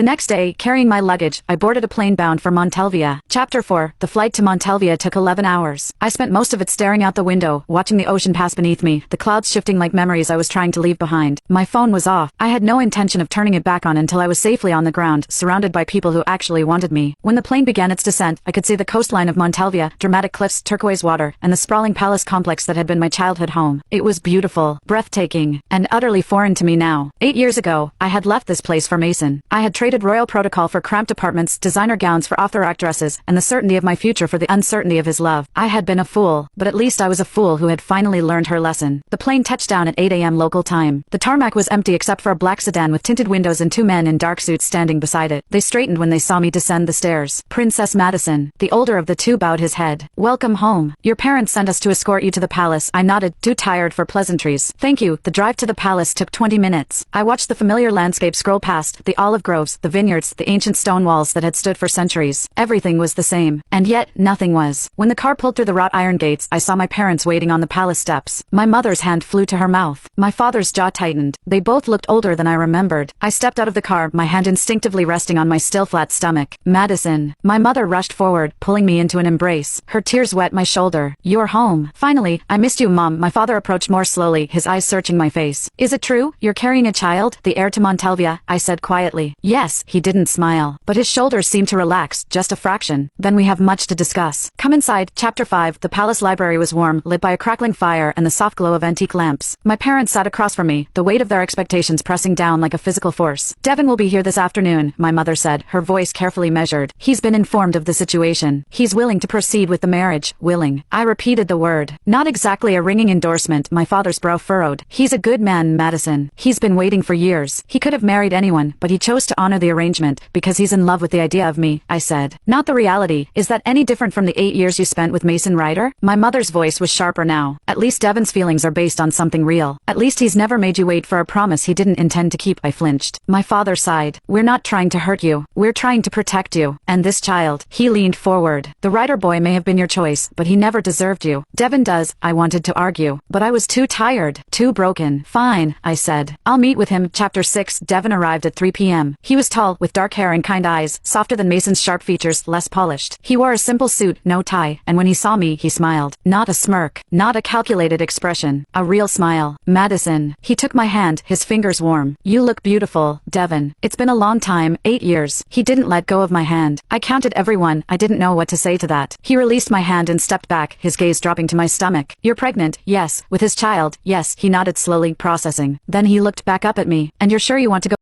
The next day, carrying my luggage, I boarded a plane bound for Montelvia. Chapter 4. The flight to Montelvia took 11 hours. I spent most of it staring out the window, watching the ocean pass beneath me, the clouds shifting like memories I was trying to leave behind. My phone was off. I had no intention of turning it back on until I was safely on the ground, surrounded by people who actually wanted me. When the plane began its descent, I could see the coastline of Montelvia, dramatic cliffs, turquoise water, and the sprawling palace complex that had been my childhood home. It was beautiful, breathtaking, and utterly foreign to me now. 8 years ago, I had left this place for Mason. I had traded royal protocol for cramped apartments, designer gowns for off-the-rack dresses, and the certainty of my future for the uncertainty of his love. I had been a fool, but at least I was a fool who had finally learned her lesson. The plane touched down at 8 a.m. local time. The tarmac was empty except for a black sedan with tinted windows and two men in dark suits standing beside it. They straightened when they saw me descend the stairs. Princess Madison, the older of the two, bowed his head. "Welcome home. Your parents sent us to escort you to the palace." I nodded, too tired for pleasantries. "Thank you." The drive to the palace took 20 minutes. I watched the familiar landscape scroll past, the olive groves, the vineyards, the ancient stone walls that had stood for centuries. Everything was the same. And yet, nothing was. When the car pulled through the wrought iron gates, I saw my parents waiting on the palace steps. My mother's hand flew to her mouth. My father's jaw tightened. They both looked older than I remembered. I stepped out of the car, my hand instinctively resting on my still flat stomach. "Madison." My mother rushed forward, pulling me into an embrace. Her tears wet my shoulder. "You're home. Finally. I missed you, Mom." My father approached more slowly, his eyes searching my face. "Is it true? You're carrying a child? The heir to Montelvia?" I said quietly. "Yes." He didn't smile, but his shoulders seemed to relax, just a fraction. "Then we have much to discuss. Come inside." Chapter 5. The palace library was warm, lit by a crackling fire and the soft glow of antique lamps. My parents sat across from me, the weight of their expectations pressing down like a physical force. "Devin will be here this afternoon," my mother said, her voice carefully measured. "He's been informed of the situation. He's willing to proceed with the marriage." Willing. I repeated the word. Not exactly a ringing endorsement. My father's brow furrowed. "He's a good man, Madison. He's been waiting for years. He could have married anyone, but he chose to honor the arrangement, because he's in love with the idea of me," I said. "Not the reality. Is that any different from the 8 years you spent with Mason Ryder?" My mother's voice was sharper now. "At least Devin's feelings are based on something real. At least he's never made you wait for a promise he didn't intend to keep." I flinched. My father sighed. "We're not trying to hurt you. We're trying to protect you. And this child." He leaned forward. "The Ryder boy may have been your choice, but he never deserved you. Devin does." I wanted to argue, but I was too tired, too broken. "Fine," I said. "I'll meet with him." Chapter 6. Devin arrived at 3 p.m. He was tall, with dark hair and kind eyes, softer than Mason's sharp features, less polished. He wore a simple suit, no tie, and when he saw me, he smiled. Not a smirk, not a calculated expression, a real smile. "Madison." He took my hand, his fingers warm. "You look beautiful, Devin. It's been a long time, 8 years." He didn't let go of my hand. I counted everyone. I didn't know what to say to that. He released my hand and stepped back, his gaze dropping to my stomach. "You're pregnant?" "Yes." "With his child?" "Yes." He nodded slowly, processing. Then he looked back up at me. "And you're sure you want to go